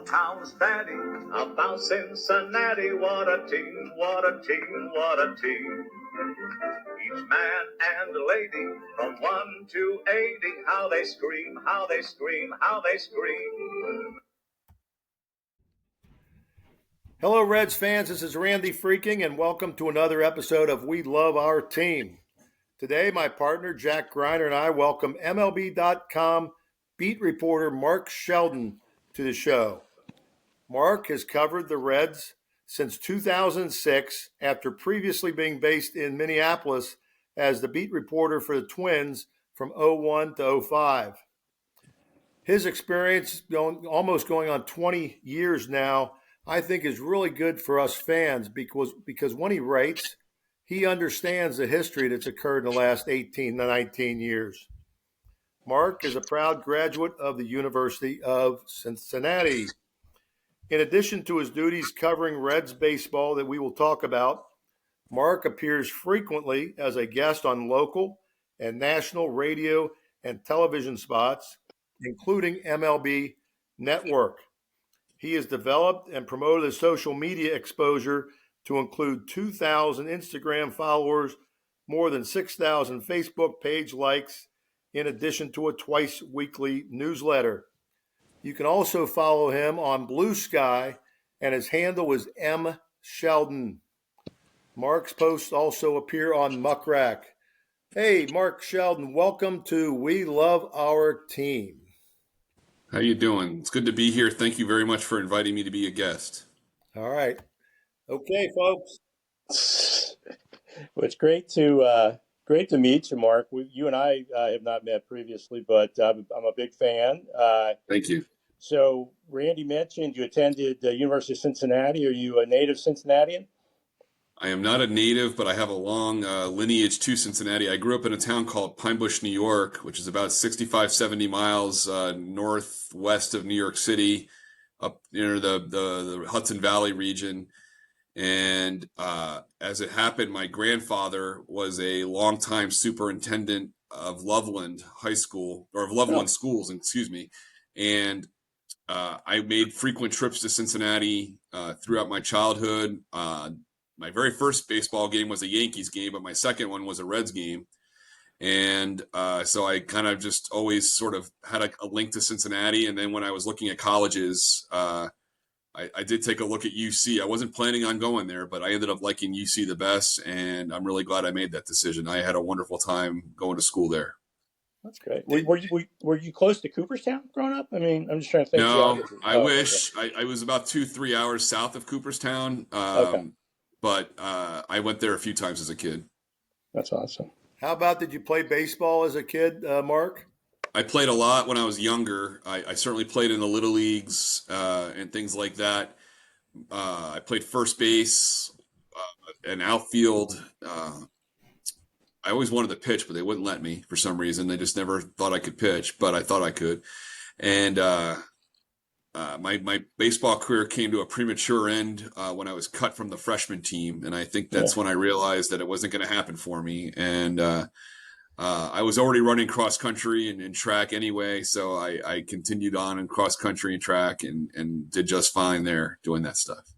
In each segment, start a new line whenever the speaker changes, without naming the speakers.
whole town's batty about Cincinnati. What a team, what a team, what a team. Each man and lady from 1 to 80, how they scream, how they scream, how they scream.
Hello, Reds fans. This is Randy Freaking, and welcome to another episode of We Love Our Team. Today, my partner, Jack Greiner, and I welcome MLB.com beat reporter Mark Sheldon to the show. Mark has covered the Reds since 2006 after previously being based in Minneapolis as the beat reporter for the Twins from 01 to 05. His experience, almost going on 20 years now, I think is really good for us fans because when he writes, he understands the history that's occurred in the last 18 to 19 years. Mark is a proud graduate of the University of Cincinnati. In addition to his duties covering Reds baseball that we will talk about, Mark appears frequently as a guest on local and national radio and television spots, including MLB Network. He has developed and promoted his social media exposure to include 2,000 Instagram followers, more than 6,000 Facebook page likes, in addition to a twice-weekly newsletter. You can also follow him on Blue Sky, and his handle is M. Sheldon. Mark's posts also appear on Muckrack. Hey, Mark Sheldon, welcome to We Love Our Team.
How you doing? It's good to be here. Thank you very much for inviting me to be a guest.
All right. Okay, folks.
Well, it's great to meet you, Mark. You and I have not met previously, but I'm a big fan.
Thank you.
So Randy mentioned you attended the University of Cincinnati. Are you a native Cincinnatian?
I am not a native, but I have a long lineage to Cincinnati. I grew up in a town called Pine Bush, New York, which is about 65, 70 miles northwest of New York City, up near the Hudson Valley region. And as it happened, my grandfather was a longtime superintendent of Loveland High School, or of Loveland Schools, excuse me. And I made frequent trips to Cincinnati throughout my childhood. My very first baseball game was a Yankees game, but my second one was a Reds game. And so I kind of just always sort of had a link to Cincinnati. And then when I was looking at colleges, I did take a look at UC. I wasn't planning on going there, but I ended up liking UC the best, and I'm really glad I made that decision. I had a wonderful time going to school there.
That's great. Were you close to Cooperstown growing up? I mean, I'm just trying to think.
No, I wish. Okay. I was about 2-3 hours south of Cooperstown, but I went there a few times as a kid.
That's awesome.
How about, did you play baseball as a kid, Mark?
I played a lot when I was younger. I certainly played in the little leagues and things like that. I played first base and outfield. I always wanted to pitch, but they wouldn't let me for some reason. They just never thought I could pitch, but I thought I could. And my baseball career came to a premature end when I was cut from the freshman team. And I think that's when I realized that it wasn't going to happen for me. And I was already running cross country and track anyway, so I continued on in cross country and track and did just fine there doing that stuff.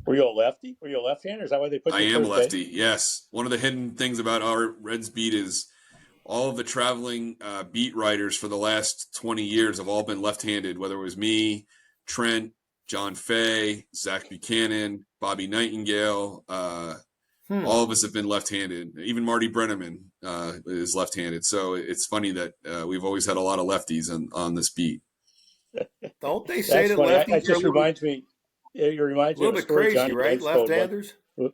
Were you a lefty? Were you a left-hander? Is that why they put you?
I am lefty. Yes. One of the hidden things about our Reds beat is all of the traveling beat writers for the last 20 years have all been left-handed. Whether it was me, Trent, John Fay, Zach Buchanan, Bobby Nightingale. All of us have been left-handed. Even Marty Brenneman is left-handed. So it's funny that we've always had a lot of lefties on this beat.
Don't they say that lefties
It just reminds me. It reminds me
a little bit crazy, Johnny, right? Left-handers.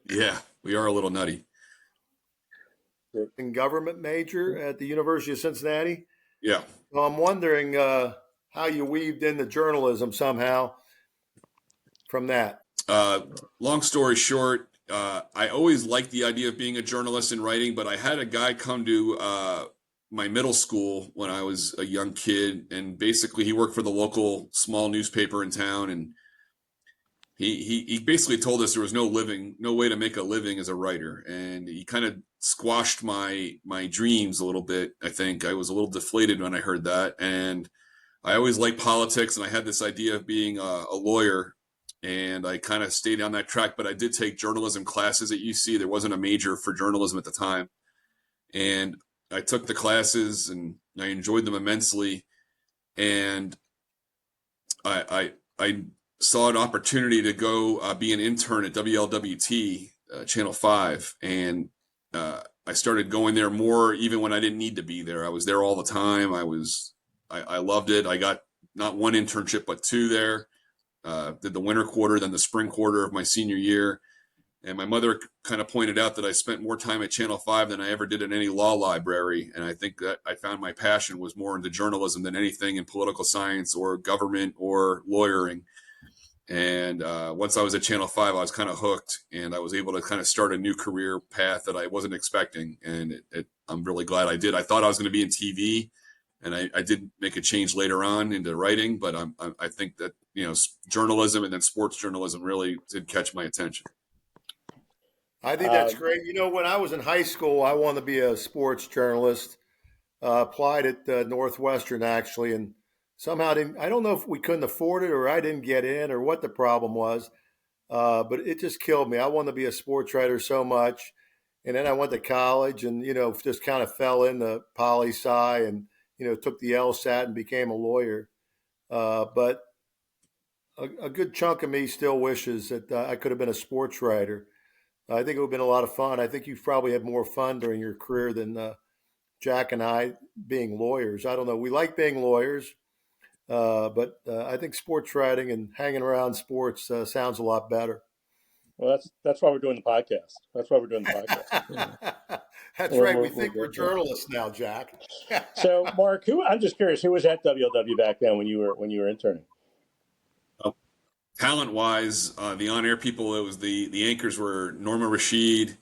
Yeah, we are a little nutty.
And government major at the University of Cincinnati.
Yeah.
So I'm wondering how you weaved into journalism somehow from that.
Long story short. I always liked the idea of being a journalist and writing, but I had a guy come to my middle school when I was a young kid, and basically he worked for the local small newspaper in town, and he basically told us there was no way to make a living as a writer, and he kind of squashed my dreams a little bit. I think I was a little deflated when I heard that, and I always liked politics, and I had this idea of being a lawyer, and I kind of stayed on that track. But I did take journalism classes at UC. There wasn't a major for journalism at the time, and I took the classes, and I enjoyed them immensely. And I saw an opportunity to go be an intern at WLWT Channel 5, and I started going there more even when I didn't need to be there. I was there all the time. I loved it. I got not one internship but two there. Did the winter quarter, then the spring quarter of my senior year. And my mother kind of pointed out that I spent more time at Channel 5 than I ever did in any law library. And I think that I found my passion was more into journalism than anything in political science or government or lawyering. And once I was at Channel 5, I was kind of hooked, and I was able to kind of start a new career path that I wasn't expecting. And I'm really glad I did. I thought I was going to be in TV, and I did make a change later on into writing, but I think that, journalism and then sports journalism really did catch my attention.
I think that's great. When I was in high school, I wanted to be a sports journalist. Applied at Northwestern, actually, and somehow I don't know if we couldn't afford it or I didn't get in or what the problem was, but it just killed me. I wanted to be a sports writer so much. And then I went to college and, just kind of fell into poli-sci and, took the LSAT and became a lawyer. But a good chunk of me still wishes that I could have been a sports writer. I think it would have been a lot of fun. I think you've probably had more fun during your career than Jack and I being lawyers. I don't know. We like being lawyers, but I think sports writing and hanging around sports sounds a lot better.
Well, that's why we're doing the podcast. That's why we're doing the podcast.
That's right. We think we're journalists now, Jack.
So, Mark, I'm just curious, who was at WLW back then when you were interning?
Talent-wise, the on-air people, it was the anchors were Norma Rashid.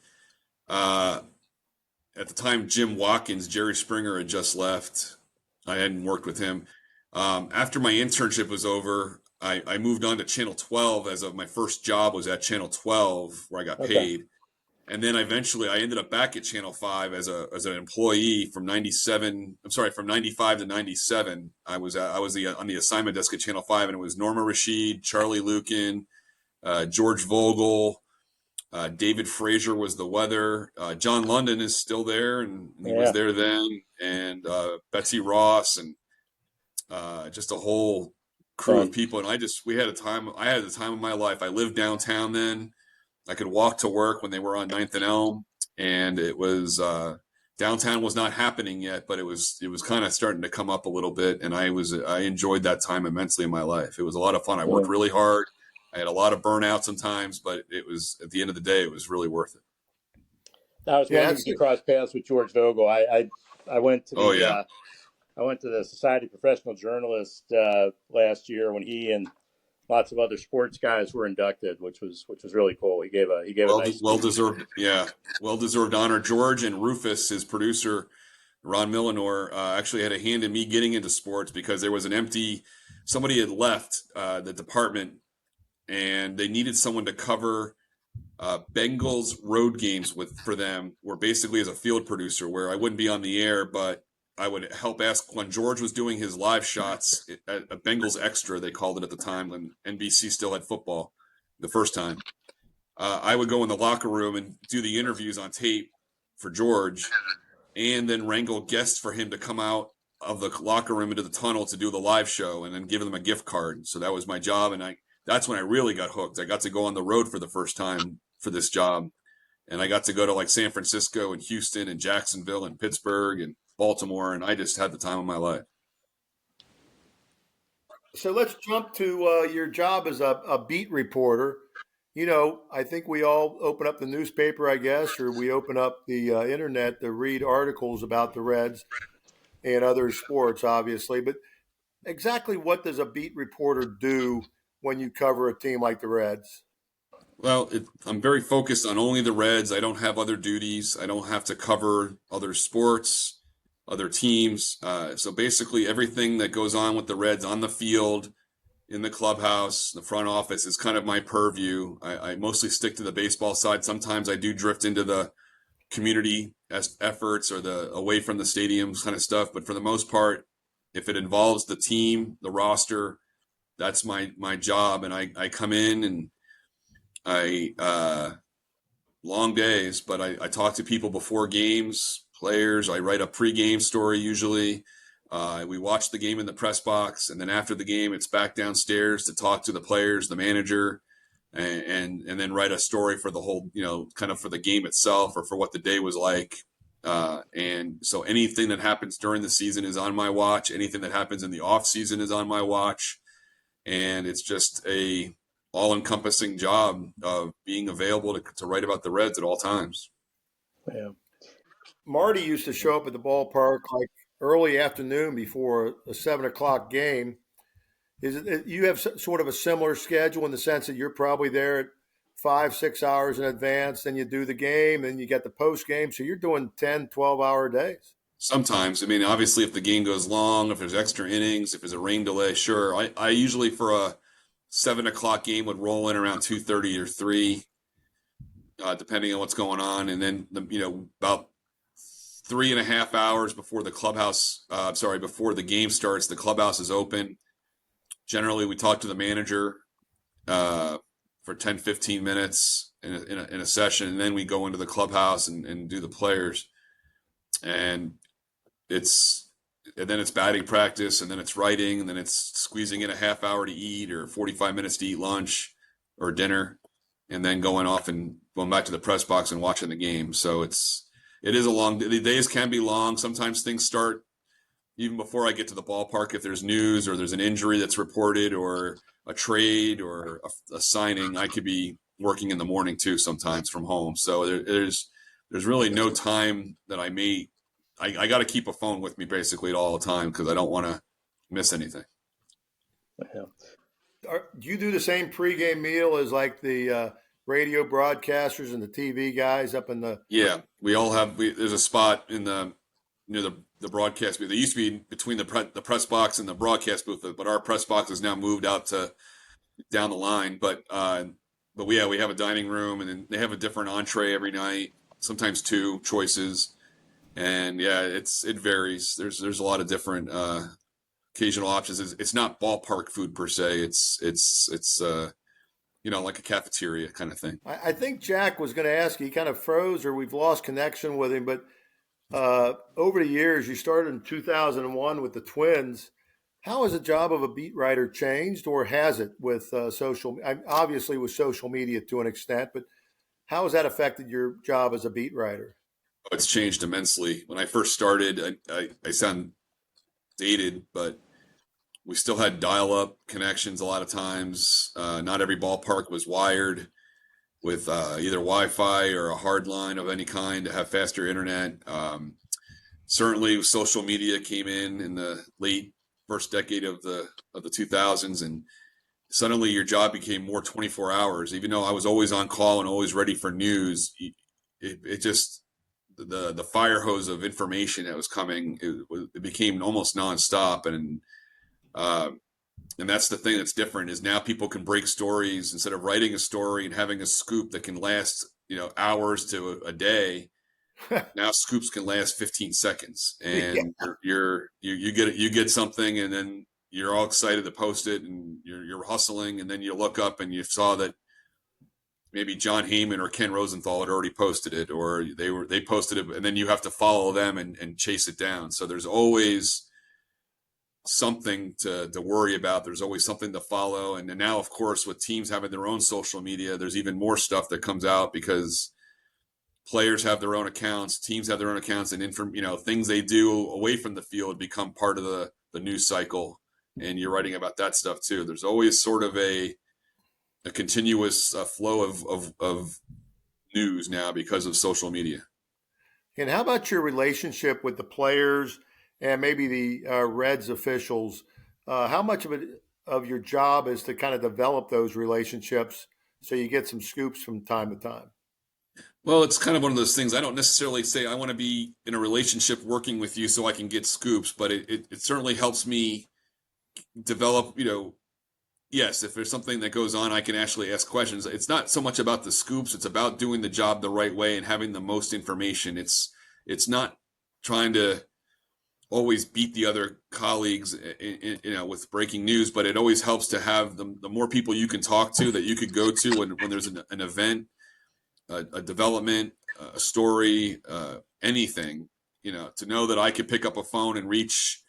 At the time, Jim Watkins, Jerry Springer had just left. I hadn't worked with him. After my internship was over, I moved on to Channel 12 as of my first job was at Channel 12, where I got paid. And then eventually I ended up back at Channel 5 as an employee from 95 to 97. I was on the assignment desk at Channel 5, and it was Norma Rashid, Charlie Lukin, George Vogel, David Frazier was the weather. John London is still there, and he was there then, and Betsy Ross, and just a whole crew of people. And I had the time of my life. I lived downtown then. I could walk to work when they were on 9th and Elm, and it was downtown was not happening yet, but it was kind of starting to come up a little bit, and I enjoyed that time immensely in my life. It was a lot of fun. I worked really hard. I had a lot of burnout sometimes, but it was, at the end of the day, it was really worth it.
I was wondering if you crossed paths with George Vogel. I went to I went to the Society of Professional Journalists last year when he and lots of other sports guys were inducted, which was really cool. He gave a nice
well-deserved honor. George and Rufus, his producer, Ron Millinor, actually had a hand in me getting into sports because there was somebody had left the department, and they needed someone to cover Bengals road games for them, where basically as a field producer, where I wouldn't be on the air, but I would help ask when George was doing his live shots at a Bengals Extra, they called it at the time when NBC still had football the first time. I would go in the locker room and do the interviews on tape for George, and then wrangle guests for him to come out of the locker room into the tunnel to do the live show, and then give them a gift card. So that was my job, and that's when I really got hooked. I got to go on the road for the first time for this job, and I got to go to like San Francisco and Houston and Jacksonville and Pittsburgh and Baltimore, and I just had the time of my life.
So let's jump to your job as a beat reporter. I think we all open up the newspaper, I guess, or we open up the internet to read articles about the Reds and other sports, obviously. But exactly what does a beat reporter do when you cover a team like the Reds?
Well, I'm very focused on only the Reds. I don't have other duties. I don't have to cover other sports, other teams. So basically everything that goes on with the Reds on the field, in the clubhouse, the front office is kind of my purview. I mostly stick to the baseball side. Sometimes I do drift into the community efforts or the away from the stadiums kind of stuff. But for the most part, if it involves the team, the roster, that's my job. And I come in and long days, but I talk to people before games, players. I write a pregame story usually. We watch the game in the press box, and then after the game, it's back downstairs to talk to the players, the manager, and then write a story for the whole, kind of for the game itself or for what the day was like. And so anything that happens during the season is on my watch. Anything that happens in the off season is on my watch. And it's just a all-encompassing job of being available to write about the Reds at all times.
Yeah.
Marty used to show up at the ballpark like early afternoon before a 7:00 game. You have sort of a similar schedule in the sense that you're probably there at 5-6 hours in advance, then you do the game, then you get the post game. So you're doing 10, 12-hour days.
Sometimes. I mean, obviously, if the game goes long, if there's extra innings, if there's a rain delay, sure. I usually, for a 7:00 game, would roll in around 2:30 or 3, depending on what's going on. And then, about 3.5 hours before the before the game starts, the clubhouse is open. Generally, we talk to the manager for 10, 15 minutes in a session, and then we go into the clubhouse and do the players. And then it's batting practice, and then it's writing, and then it's squeezing in a half hour to eat or 45 minutes to eat lunch or dinner, and then going back to the press box and watching the game. So it is a long, the days can be long. Sometimes things start even before I get to the ballpark. If there's news or there's an injury that's reported or a trade or a signing, I could be working in the morning too, sometimes from home. So there's really no time that I got to keep a phone with me basically all the time because I don't want to miss anything.
Yeah. Do you do the same pregame meal as like the radio broadcasters and the TV guys up in the?
Yeah, we all have. There's a spot in near the broadcast booth. They used to be between the press box and the broadcast booth, but our press box is now moved out to down the line. But we have a dining room, and then they have a different entree every night. Sometimes 2 choices. And yeah, it varies. There's a lot of different occasional options. It's not ballpark food per se. It's like a cafeteria kind of thing.
I think Jack was going to ask. He kind of froze, or we've lost connection with him. But over the years, you started in 2001 with the Twins. How has the job of a beat writer changed, or has it with obviously with social media to an extent? But how has that affected your job as a beat writer?
It's changed immensely. When I first started, I sound dated, but we still had dial-up connections a lot of times. Not every ballpark was wired with either Wi-Fi or a hard line of any kind to have faster internet. Certainly, social media came in the late first decade of the 2000s, and suddenly your job became more 24 hours. Even though I was always on call and always ready for news, it just the fire hose of information that was coming, it became almost nonstop. And that's the thing that's different is now people can break stories instead of writing a story and having a scoop that can last, hours to a day. Now scoops can last 15 seconds and you get something and then you're all excited to post it and you're hustling. And then you look up and you saw that maybe John Heyman or Ken Rosenthal had already posted it, or they posted it, and then you have to follow them and chase it down. So there's always something to worry about. There's always something to follow. And then now, of course, with teams having their own social media, there's even more stuff that comes out because players have their own accounts, teams have their own accounts, and things they do away from the field become part of the news cycle. And you're writing about that stuff too. There's always sort of a continuous flow of news now because of social media.
And how about your relationship with the players and maybe the Reds officials? How much of your job is to kind of develop those relationships so you get some scoops from time to time?
Well, it's kind of one of those things. I don't necessarily say I want to be in a relationship working with you so I can get scoops, but it certainly helps me develop, yes, if there's something that goes on, I can actually ask questions. It's not so much about the scoops. It's about doing the job the right way and having the most information. It's not trying to always beat the other colleagues, with breaking news, but it always helps to have the more people you can talk to, that you could go to when there's an event, a development, a story, anything, to know that I could pick up a phone and reach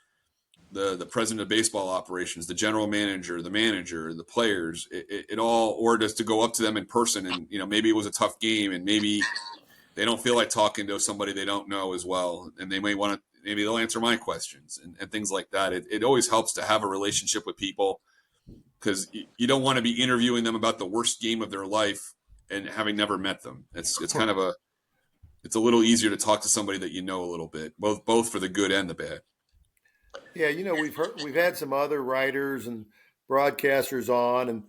the president of baseball operations, the general manager, the players, it all, or just to go up to them in person. And, maybe it was a tough game and maybe they don't feel like talking to somebody they don't know as well. And they may want to, maybe they'll answer my questions and things like that. It always helps to have a relationship with people, because you don't want to be interviewing them about the worst game of their life and having never met them. It's kind of it's a little easier to talk to somebody that you know a little bit, both for the good and the bad.
Yeah, we've had some other writers and broadcasters on, and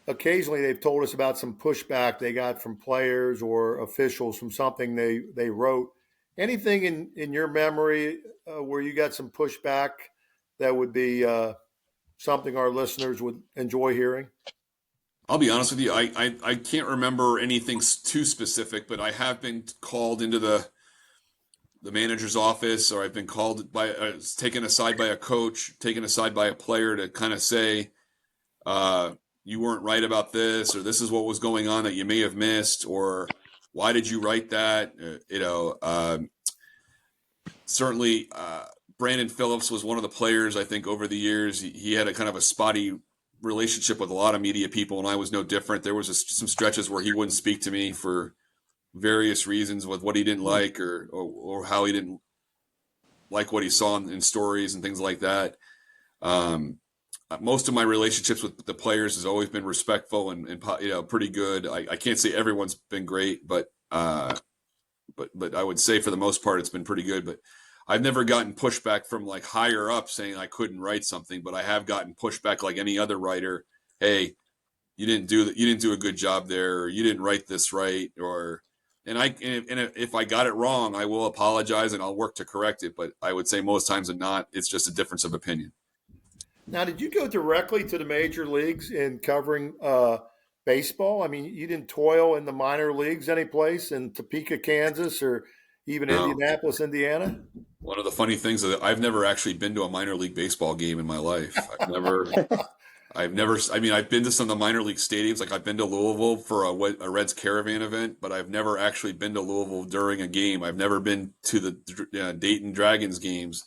occasionally they've told us about some pushback they got from players or officials from something they wrote. Anything in your memory where you got some pushback that would be something our listeners would enjoy hearing?
I'll be honest with you. I can't remember anything too specific, but I have been called into the manager's office, or I've been called taken aside by a coach, taken aside by a player to kind of say, you weren't right about this, or this is what was going on that you may have missed, or why did you write that? Certainly, Brandon Phillips was one of the players. I think over the years he had a kind of a spotty relationship with a lot of media people, and I was no different. There was some stretches where he wouldn't speak to me for various reasons, with what he didn't like or how he didn't like what he saw in stories and things like that. Most of my relationships with the players has always been respectful and pretty good. I can't say everyone's been great, but I would say for the most part it's been pretty good. But I've never gotten pushback from like higher up saying I couldn't write something, but I have gotten pushback like any other writer. Hey, you didn't do a good job there, or you didn't write this right, and if I got it wrong, I will apologize and I'll work to correct it. But I would say most times than not, it's just a difference of opinion.
Now, did you go directly to the major leagues in covering baseball? I mean, you didn't toil in the minor leagues any place in Topeka, Kansas, or even Indianapolis, Indiana?
One of the funny things is that I've never actually been to a minor league baseball game in my life. I've never, I mean, I've been to some of the minor league stadiums. Like I've been to Louisville for a Reds Caravan event, but I've never actually been to Louisville during a game. I've never been to the Dayton Dragons games.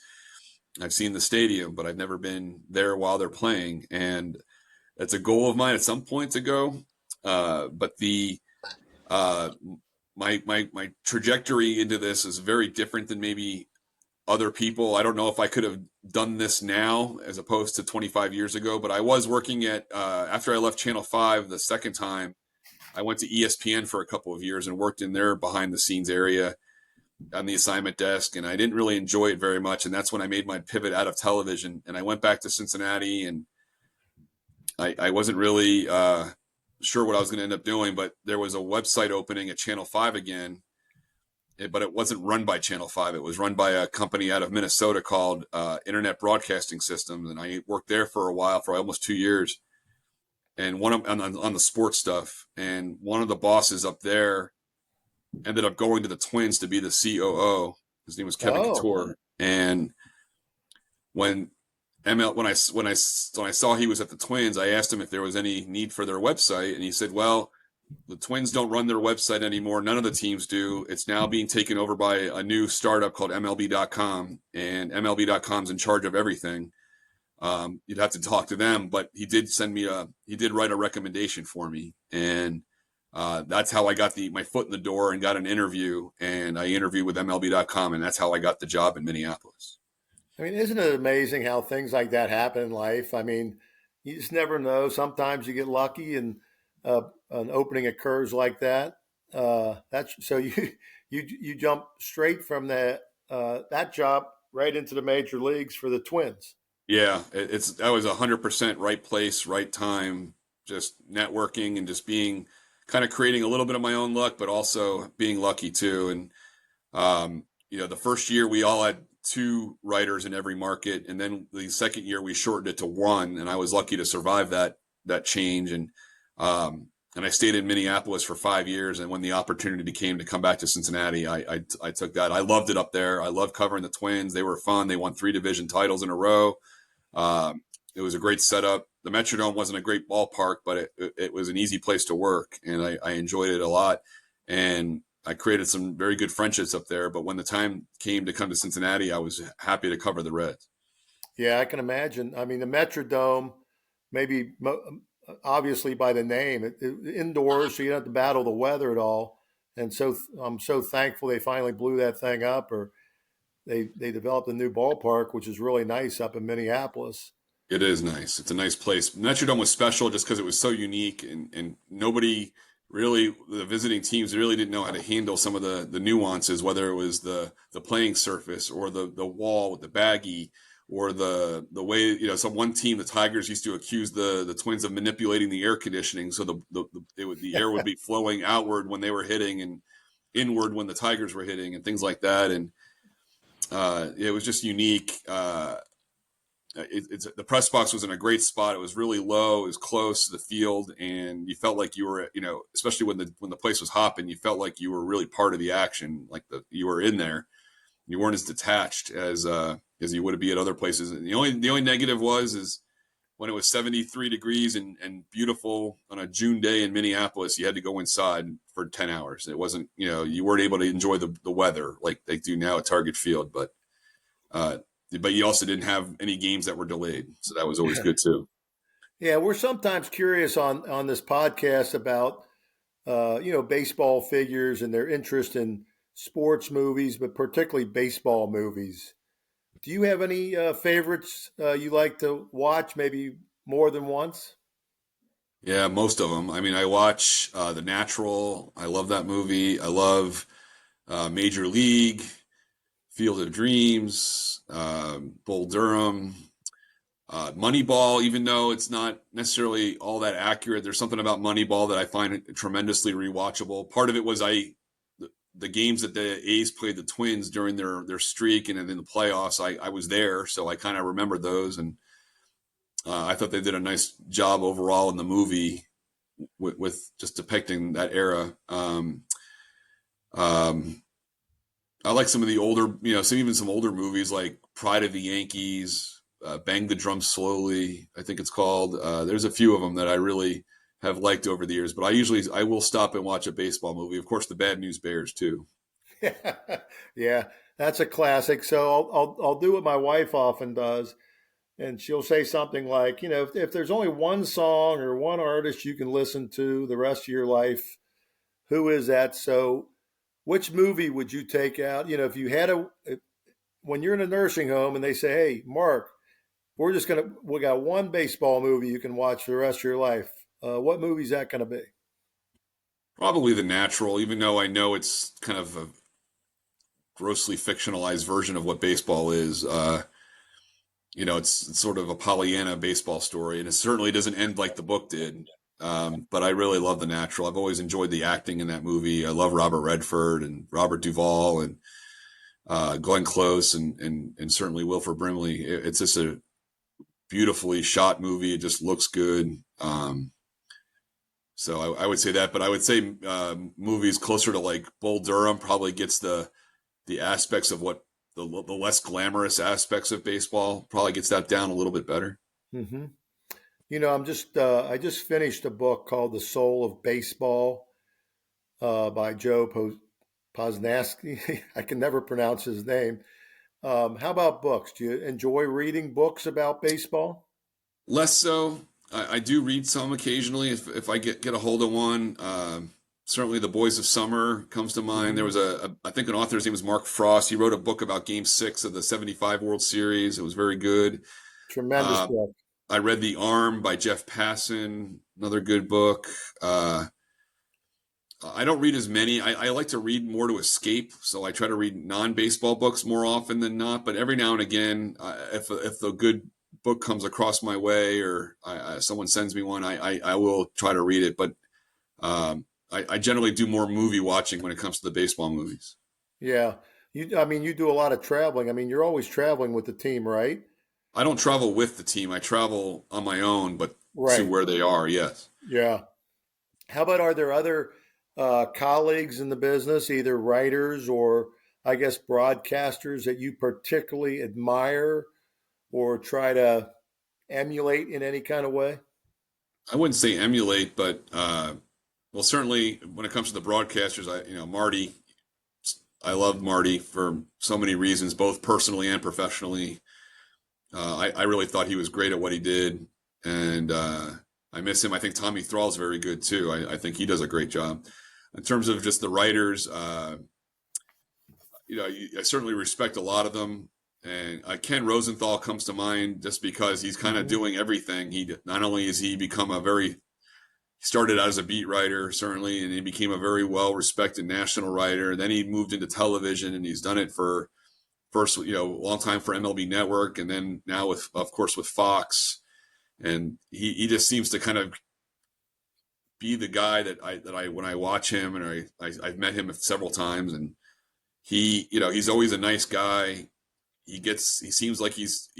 I've seen the stadium, but I've never been there while they're playing. And it's a goal of mine at some point to go. But my trajectory into this is very different than maybe other people. I don't know if I could have done this now as opposed to 25 years ago, but I was working at, after I left Channel 5 the second time, I went to ESPN for a couple of years and worked in their behind the scenes area on the assignment desk. And I didn't really enjoy it very much. And that's when I made my pivot out of television. And I went back to Cincinnati, and I wasn't really sure what I was going to end up doing, but there was a website opening at Channel 5 again. But it wasn't run by Channel 5. It was run by a company out of Minnesota called Internet Broadcasting Systems. And I worked there for a while, for almost 2 years, and on the sports stuff. And one of the bosses up there ended up going to the Twins to be the COO. His name was Kevin Couture. And when I saw he was at the Twins, I asked him if there was any need for their website. And he said, well, the Twins don't run their website anymore. None of the teams do. It's now being taken over by a new startup called MLB.com, and MLB.com's in charge of everything. You'd have to talk to them, but he did write a recommendation for me. And that's how I got my foot in the door and got an interview. And I interviewed with MLB.com, and that's how I got the job in Minneapolis.
I mean, isn't it amazing how things like that happen in life? I mean, you just never know. Sometimes you get lucky and an opening occurs like that. That's so you jump straight from that job right into the major leagues for the Twins.
Yeah, that was 100% right place, right time, just networking and just being kind of creating a little bit of my own luck, but also being lucky too. And the first year we all had 2 writers in every market, and then the second year we shortened it to 1, and I was lucky to survive that change. And I stayed in Minneapolis for 5 years. And when the opportunity came to come back to Cincinnati, I took that. I loved it up there. I loved covering the Twins. They were fun. They won 3 division titles in a row. It was a great setup. The Metrodome wasn't a great ballpark, but it was an easy place to work, and I enjoyed it a lot. And I created some very good friendships up there. But when the time came to come to Cincinnati, I was happy to cover the Reds.
Yeah, I can imagine. I mean, the Metrodome, maybe obviously by the name, indoors, so you don't have to battle the weather at all. And so I'm so thankful they finally blew that thing up, or they developed a new ballpark, which is really nice up in Minneapolis.
It is nice. It's a nice place. Metrodome was special just because it was so unique, and nobody really, the visiting teams really didn't know how to handle some of the nuances, whether it was the playing surface or the wall with the baggie, or the way, some one team, the Tigers, used to accuse the Twins of manipulating the air conditioning, so the air would be flowing outward when they were hitting and inward when the Tigers were hitting, and things like that. And it was just unique. The press box was in a great spot. It was really low. It was close to the field, and you felt like you were, especially when the place was hopping, you felt like you were really part of the action, like you were in there. You weren't as detached as you would be at other places. And the only negative is when it was 73 degrees and beautiful on a June day in Minneapolis, you had to go inside for 10 hours. It wasn't, you weren't able to enjoy the weather like they do now at Target Field, but you also didn't have any games that were delayed. So that was always good too.
Yeah. We're sometimes curious on this podcast about, baseball figures and their interest in sports movies, but particularly baseball movies. Do you have any favorites you like to watch, maybe more than once?
Yeah, most of them. I mean, I watch The Natural. I love that movie. I love Major League, Field of Dreams, Bull Durham, Moneyball. Even though it's not necessarily all that accurate, there's something about Moneyball that I find tremendously rewatchable. Part of it was the games that the A's played the Twins during their streak and in the playoffs, I was there, so I kind of remember those, and I thought they did a nice job overall in the movie with just depicting that era. I like some of the older, even some older movies like Pride of the Yankees, Bang the Drum Slowly, I think it's called. There's a few of them that I really have liked over the years, but I will stop and watch a baseball movie. Of course, the Bad News Bears too.
Yeah, that's a classic. So I'll do what my wife often does, and she'll say something like, if there's only one song or one artist you can listen to the rest of your life, who is that? So which movie would you take out? If you had when you're in a nursing home and they say, hey, Mark, we got one baseball movie you can watch for the rest of your life. What movie is that going to be?
Probably The Natural, even though I know it's kind of a grossly fictionalized version of what baseball is. It's sort of a Pollyanna baseball story, and it certainly doesn't end like the book did. But I really love The Natural. I've always enjoyed the acting in that movie. I love Robert Redford and Robert Duvall and Glenn Close and certainly Wilford Brimley. It's just a beautifully shot movie. It just looks good. So I would say that, but I would say movies closer to like Bull Durham probably gets the aspects of what the less glamorous aspects of baseball, probably gets that down a little bit better.
Mm-hmm. I just finished a book called The Soul of Baseball by Joe Posnanski. I can never pronounce his name. How about books? Do you enjoy reading books about baseball?
Less so. I do read some occasionally if I get a hold of one. Certainly The Boys of Summer comes to mind. There was I think an author's name was Mark Frost. He wrote a book about Game 6 of the 75 World Series. It was very good.
Tremendous book.
I read The Arm by Jeff Passan, another good book. I don't read as many. I like to read more to escape, so I try to read non-baseball books more often than not. But every now and again, if a good book comes across my way or someone sends me one, I will try to read it. But I generally do more movie watching when it comes to the baseball movies.
Yeah. You do a lot of traveling. I mean, you're always traveling with the team, right?
I don't travel with the team. I travel on my own, but to where they are, yes.
Yeah. How about, are there other colleagues in the business, either writers or I guess broadcasters, that you particularly admire or try to emulate in any kind of way?
I wouldn't say emulate, but well, certainly when it comes to the broadcasters, Marty. I love Marty for so many reasons, both personally and professionally. I really thought he was great at what he did, and I miss him. I think Tommy Thrall's very good too. I think he does a great job. In terms of just the writers, I certainly respect a lot of them. And Ken Rosenthal comes to mind just because he's kind of doing everything. He not only has he become he started out as a beat writer, certainly, and he became a very well-respected national writer. And then he moved into television, and he's done it for first, a long time for MLB Network, and then now of course, with Fox. And he just seems to kind of be the guy that I when I watch him, and I've met him several times, and he's always a nice guy. He seems like he's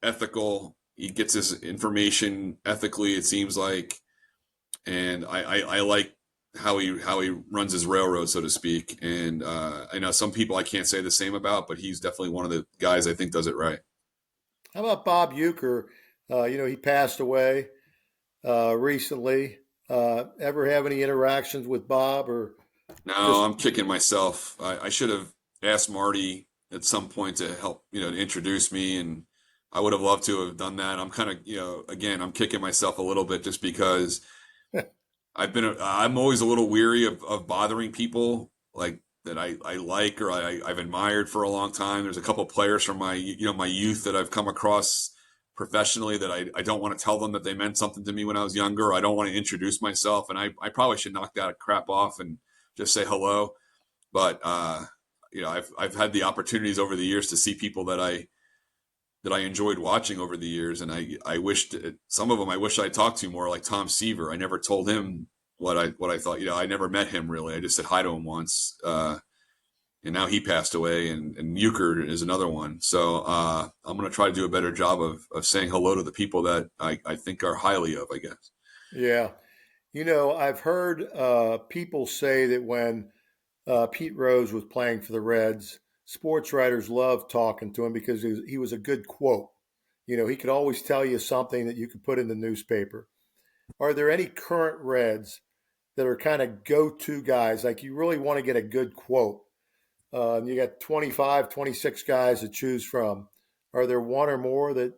ethical. He gets his information ethically, it seems like. And I like how he runs his railroad, so to speak. And I know some people I can't say the same about, but he's definitely one of the guys I think does it right.
How about Bob Uecker? He passed away recently. Ever have any interactions with Bob? Or
no, I'm kicking myself. I should have asked Marty at some point to help, to introduce me, and I would have loved to have done that. I'm kind of, again, I'm kicking myself a little bit just because I'm always a little weary of bothering people like that I like or I've admired for a long time. There's a couple players from my youth that I've come across professionally that I don't want to tell them that they meant something to me when I was younger. I don't want to introduce myself, and I probably should knock that crap off and just say hello. But I've had the opportunities over the years to see people that I enjoyed watching over the years, and I wished some of them I wish I talked to more, like Tom Seaver. I never told him what I thought. I never met him really. I just said hi to him once, and now he passed away. And Uecker is another one. So I'm going to try to do a better job of saying hello to the people that I think are highly of, I guess.
Yeah, I've heard people say that when Pete Rose was playing for the Reds, sports writers loved talking to him because he was a good quote. He could always tell you something that you could put in the newspaper. Are there any current Reds that are kind of go-to guys, like you really want to get a good quote? And you got 25, 26 guys to choose from. Are there one or more that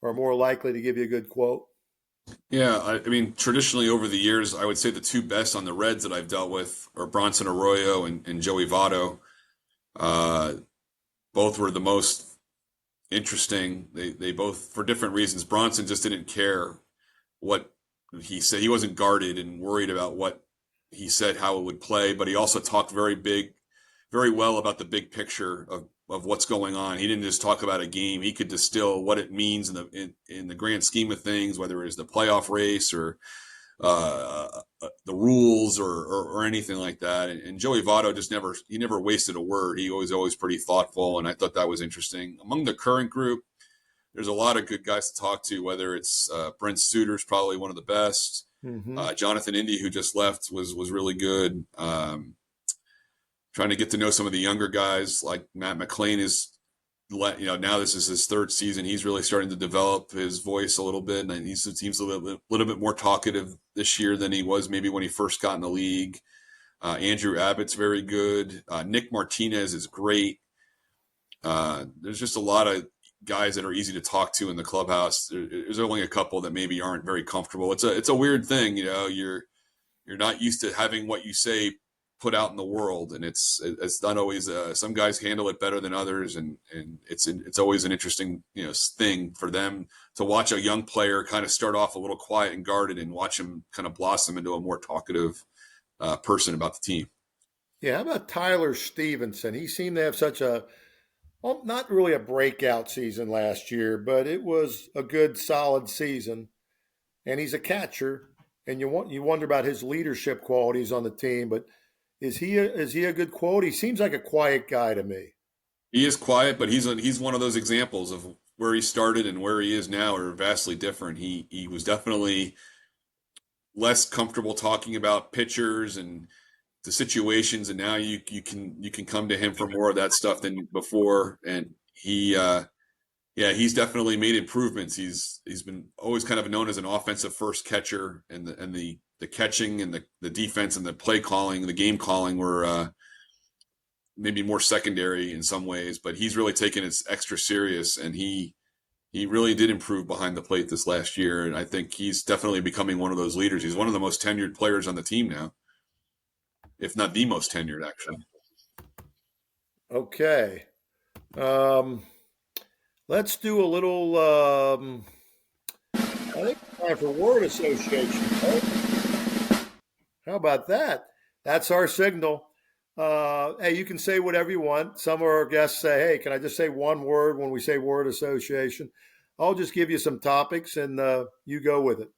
are more likely to give you a good quote?
Yeah, I mean, traditionally over the years, I would say the two best on the Reds that I've dealt with are Bronson Arroyo and Joey Votto. Both were the most interesting. They both, for different reasons. Bronson just didn't care what he said. He wasn't guarded and worried about what he said, how it would play, but he also talked very well about the big picture of what's going on. He didn't just talk about a game. He could distill what it means in the grand scheme of things, whether it's the playoff race or the rules or anything like that. And Joey Votto just never wasted a word. He was always pretty thoughtful, and I thought that was interesting. Among the current group, there's a lot of good guys to talk to, whether it's Brent Suter's probably one of the best.
Mm-hmm.
Jonathan Indy, who just left, was really good. Trying to get to know some of the younger guys, like Matt McClain now this is his third season. He's really starting to develop his voice a little bit, and he seems a little bit more talkative this year than he was maybe when he first got in the league. Andrew Abbott's very good. Nick Martinez is great. There's just a lot of guys that are easy to talk to in the clubhouse. There's only a couple that maybe aren't very comfortable. It's a weird thing, you're not used to having what you say put out in the world, and it's not always. Some guys handle it better than others, and it's always an interesting thing for them to watch a young player kind of start off a little quiet and guarded, and watch him kind of blossom into a more talkative person about the team.
Yeah, how about Tyler Stevenson? He seemed to have such not really a breakout season last year, but it was a good, solid season. And he's a catcher, and you wonder about his leadership qualities on the team. But is he a good quote? He seems like a quiet guy to me.
He is quiet, but he's one of those examples of where he started and where he is now are vastly different. He was definitely less comfortable talking about pitchers and the situations, and now you can come to him for more of that stuff than before. And he's definitely made improvements. He's been always kind of known as an offensive first catcher, and the catching and the defense and the play calling, the game calling were maybe more secondary in some ways, but he's really taken it extra serious, and he really did improve behind the plate this last year. And I think he's definitely becoming one of those leaders. He's one of the most tenured players on the team now, if not the most tenured, actually.
Okay. Let's do a little, I think it's time for word association. Right? How about that? That's our signal. Hey, you can say whatever you want. Some of our guests say, hey, can I just say one word when we say word association? I'll just give you some topics and you go with it.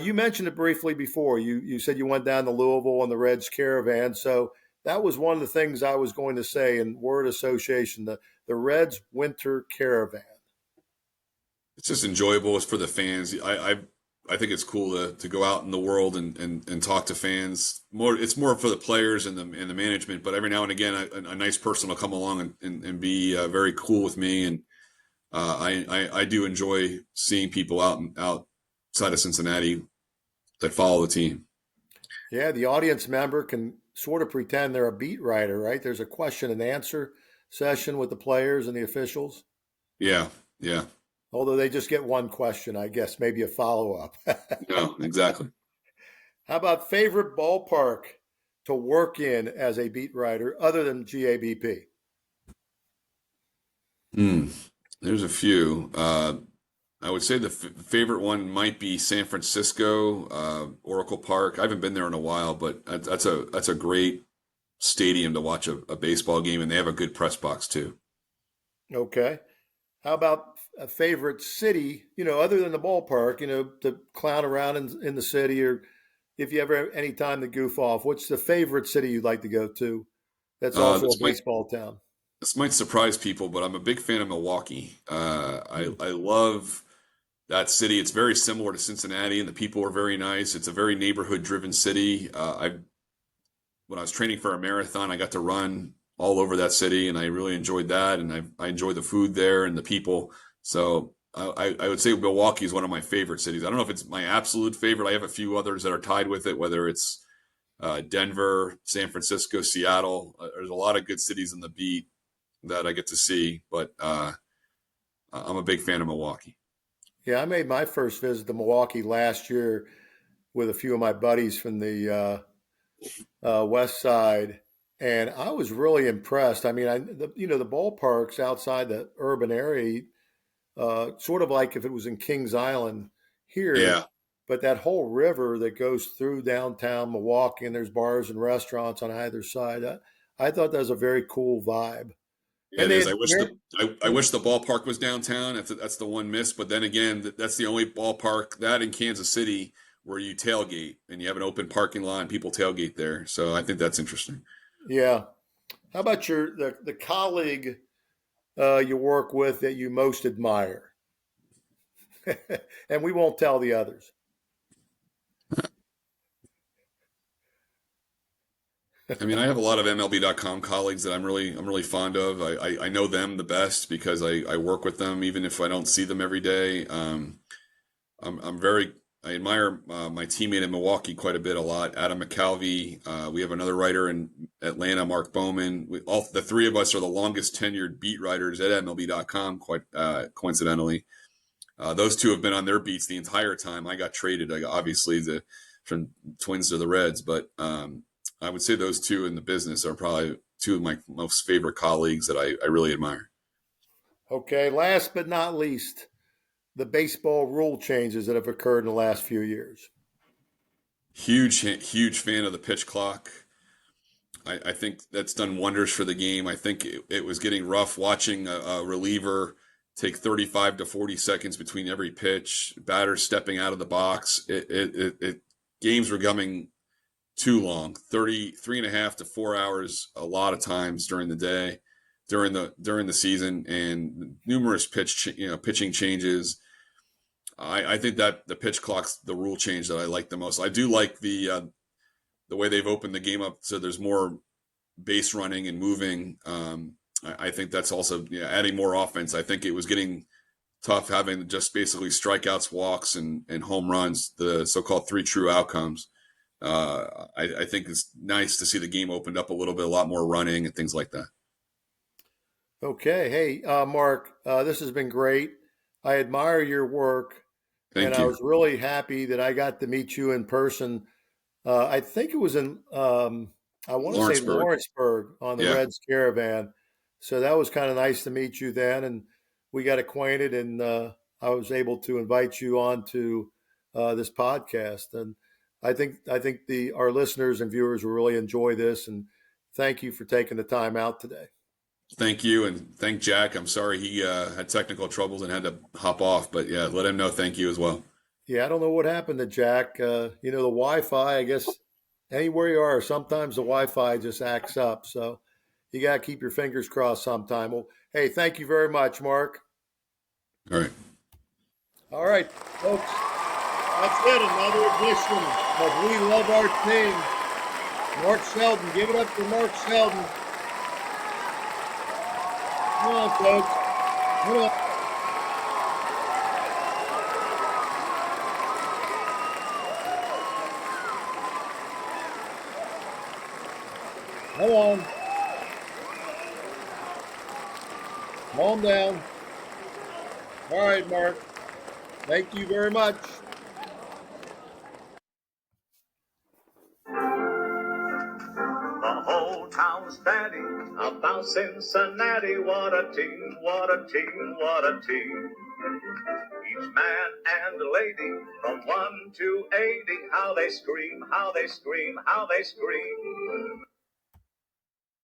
You mentioned it briefly before. You said you went down to Louisville on the Reds caravan. So that was one of the things I was going to say in word association, the Reds winter caravan.
It's just enjoyable. It's for the fans. I think it's cool to go out in the world and talk to fans. It's more for the players and the management. But every now and again, a nice person will come along and be very cool with me. And I do enjoy seeing people outside of Cincinnati that follow the team.
Yeah, the audience member can sort of pretend they're a beat writer, right? There's a question and answer session with the players and the officials.
Yeah.
Although they just get one question, I guess, maybe a follow-up.
No, exactly.
How about favorite ballpark to work in as a beat writer other than GABP?
There's a few. I would say the favorite one might be San Francisco, Oracle Park. I haven't been there in a while, but that's a great stadium to watch a baseball game, and they have a good press box too.
Okay. How about a favorite city, other than the ballpark, to clown around in the city, or if you ever have any time to goof off, what's the favorite city you'd like to go to that's also a baseball town?
This might surprise people, but I'm a big fan of Milwaukee. I love that city. It's very similar to Cincinnati, and the people are very nice. It's a very neighborhood-driven city. When I was training for a marathon, I got to run all over that city, and I really enjoyed that. And I enjoy the food there and the people. So I would say Milwaukee is one of my favorite cities. I don't know if it's my absolute favorite. I have a few others that are tied with it, whether it's Denver, San Francisco, Seattle. There's a lot of good cities in the beat that I get to see, but I'm a big fan of Milwaukee.
Yeah, I made my first visit to Milwaukee last year with a few of my buddies from the West Side, and I was really impressed. I mean, the ballparks outside the urban area, sort of like if it was in Kings Island here.
Yeah.
But that whole river that goes through downtown Milwaukee, and there's bars and restaurants on either side. I thought that was a very cool vibe.
Yeah, it is. I wish the ballpark was downtown. That's the one miss. But then again, that's the only ballpark that in Kansas City where you tailgate and you have an open parking lot and people tailgate there. So I think that's interesting.
Yeah. How about the colleague you work with that you most admire? And we won't tell the others.
I mean, I have a lot of MLB.com colleagues that I'm really fond of. I know them the best because I work with them, even if I don't see them every day. I admire my teammate in Milwaukee quite a lot, Adam McCalvey. We have another writer in Atlanta, Mark Bowman. All the three of us are the longest tenured beat writers at MLB.com, quite coincidentally. Those two have been on their beats the entire time. I got traded, obviously, from Twins to the Reds, but I would say those two in the business are probably two of my most favorite colleagues that I really admire.
Okay, last but not least, the baseball rule changes that have occurred in the last few years.
Huge fan of the pitch clock. I think that's done wonders for the game. I think it was getting rough watching a reliever take 35 to 40 seconds between every pitch, batters stepping out of the box. Games were coming too long, 3.5 to 4 hours a lot of times during the day, during the season, and numerous pitching changes. I think that the pitch clock's the rule change that I like the most. I do like the way they've opened the game up so there's more base running and moving. I think that's also adding more offense. I think it was getting tough having just basically strikeouts, walks, and home runs, the so-called 3 true outcomes. I think it's nice to see the game opened up a little bit, a lot more running and things like that.
Okay. Hey, Mark, this has been great. I admire your work.
Thank you.
I was really happy that I got to meet you in person. I think it was in, I want to say Lawrenceburg on the Reds Caravan. So that was kind of nice to meet you then. And we got acquainted, and I was able to invite you on to this podcast. And I think our listeners and viewers will really enjoy this. And thank you for taking the time out today.
Thank you, and thank Jack. I'm sorry he had technical troubles and had to hop off, but yeah, let him know thank you as well.
Yeah, I don't know what happened to Jack. The Wi-Fi, I guess anywhere you are, sometimes the Wi-Fi just acts up. So you got to keep your fingers crossed sometime. Well, hey, thank you very much, Mark.
All right.
All right, folks. That's it. Another edition of We Love Our Team. Mark Sheldon. Give it up for Mark Sheldon. Come on, folks. Come on. Come on. Calm down. All right, Mark. Thank you very much.
The whole town's batting about Cincinnati. What a team, what a team, what a team. Each man and lady from 1 to 80, how they scream, how they scream, how they scream.